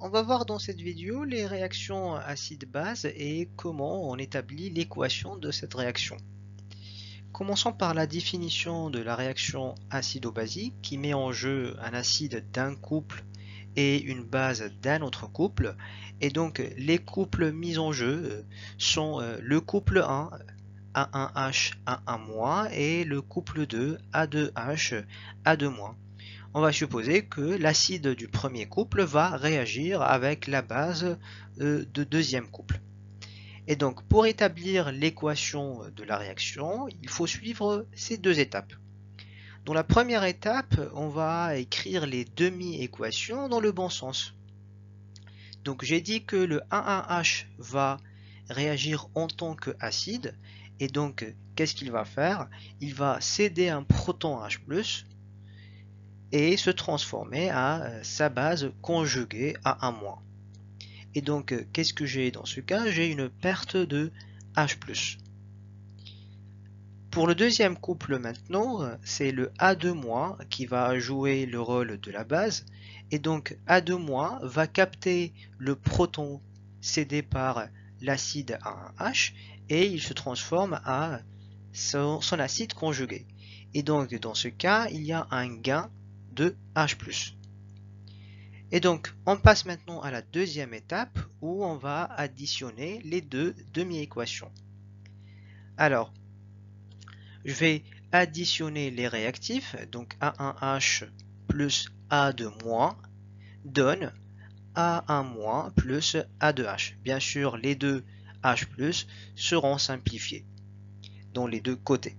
On va voir dans cette vidéo les réactions acide-base et comment on établit l'équation de cette réaction. Commençons par la définition de la réaction acido-basique qui met en jeu un acide d'un couple et une base d'un autre couple. Et donc les couples mis en jeu sont le couple 1, A1H, A1-, et le couple 2, A2H, A2-. On va supposer que l'acide du premier couple va réagir avec la base de deuxième couple. Et donc, pour établir l'équation de la réaction, il faut suivre ces deux étapes. Dans la première étape, on va écrire les demi-équations dans le bon sens. Donc, j'ai dit que le A1H va réagir en tant qu'acide. Et donc, qu'est-ce qu'il va faire? Il va céder un proton H+, et se transformer à sa base conjuguée à 1-. Et donc, qu'est-ce que j'ai dans ce cas? J'ai une perte de H+. Pour le deuxième couple maintenant, c'est le A2- qui va jouer le rôle de la base. Et donc, A2- va capter le proton cédé par l'acide A1H et il se transforme à son acide conjugué. Et donc, dans ce cas, il y a un gain de H+. Et donc, on passe maintenant à la deuxième étape où on va additionner les deux demi-équations. Alors, je vais additionner les réactifs, donc A1H plus A2- donne A1- plus A2H. Bien sûr, les deux H+ seront simplifiés dans les deux côtés.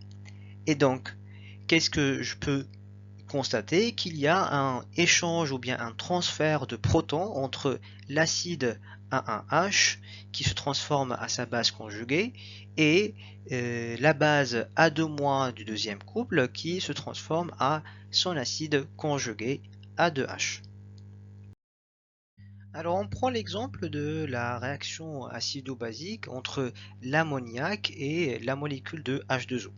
Et donc, qu'est-ce que je peux constater? Qu'il y a un échange ou bien un transfert de protons entre l'acide A1H qui se transforme à sa base conjuguée et la base A2- du deuxième couple qui se transforme à son acide conjugué A2H. Alors on prend l'exemple de la réaction acido-basique entre l'ammoniac et la molécule de H2O.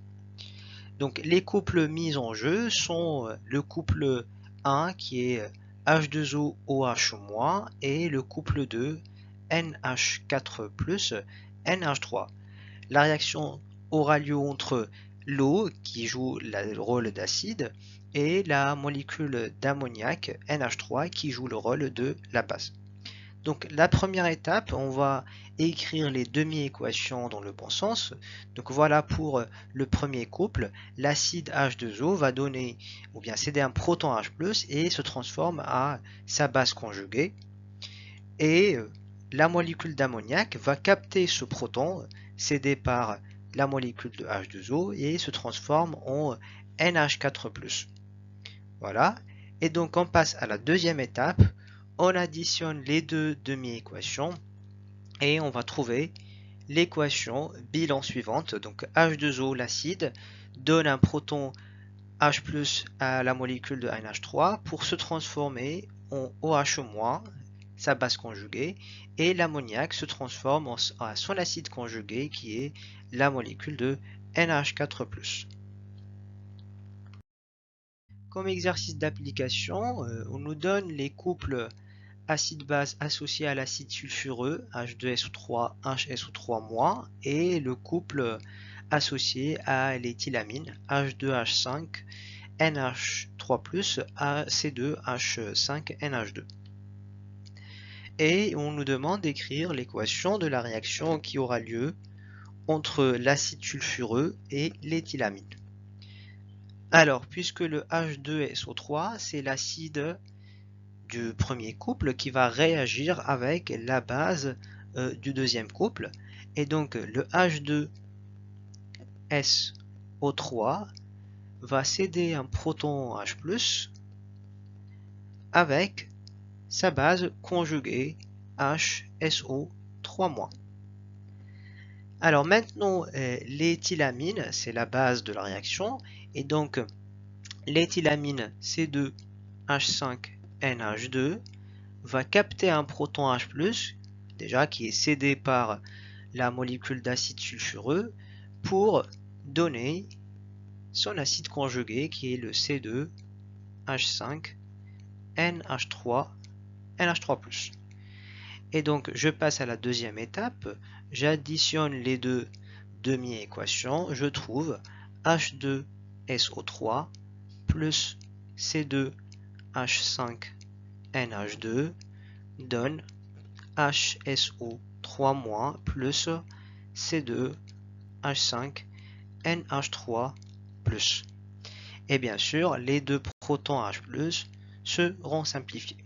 Donc les couples mis en jeu sont le couple 1 qui est H2O-OH- et le couple 2 NH4 plus NH3. La réaction aura lieu entre l'eau qui joue le rôle d'acide et la molécule d'ammoniac NH3 qui joue le rôle de la base. Donc la première étape, on va écrire les demi-équations dans le bon sens. Donc voilà pour le premier couple, l'acide H2O va donner ou bien céder un proton H+ et se transforme à sa base conjuguée. Et la molécule d'ammoniac va capter ce proton cédé par la molécule de H2O et se transforme en NH4+. Voilà. Et donc on passe à la deuxième étape. On additionne les deux demi-équations et on va trouver l'équation bilan suivante. Donc H2O, l'acide, donne un proton H+ à la molécule de NH3 pour se transformer en OH-, sa base conjuguée, et l'ammoniac se transforme en son acide conjugué qui est la molécule de NH4+. Comme exercice d'application, on nous donne les couples acide-base associé à l'acide sulfureux H2SO3, HSO3-, et le couple associé à l'éthylamine H2H5, NH3+, AC2H5NH2. Et on nous demande d'écrire l'équation de la réaction qui aura lieu entre l'acide sulfureux et l'éthylamine. Alors, puisque le H2SO3, c'est l'acide du premier couple qui va réagir avec la base du deuxième couple. Et donc, le H2SO3 va céder un proton H+ avec sa base conjuguée HSO3-. Alors maintenant, l'éthylamine, c'est la base de la réaction. Et donc, l'éthylamine C2H5NH2 va capter un proton H+, déjà qui est cédé par la molécule d'acide sulfureux, pour donner son acide conjugué qui est le C2H5NH3 NH3+. Et donc, je passe à la deuxième étape. J'additionne les deux demi-équations. Je trouve H2SO3 plus C2H5NH2 donne HSO3- plus C2H5NH3+. Et bien sûr, les deux protons H+, seront simplifiés.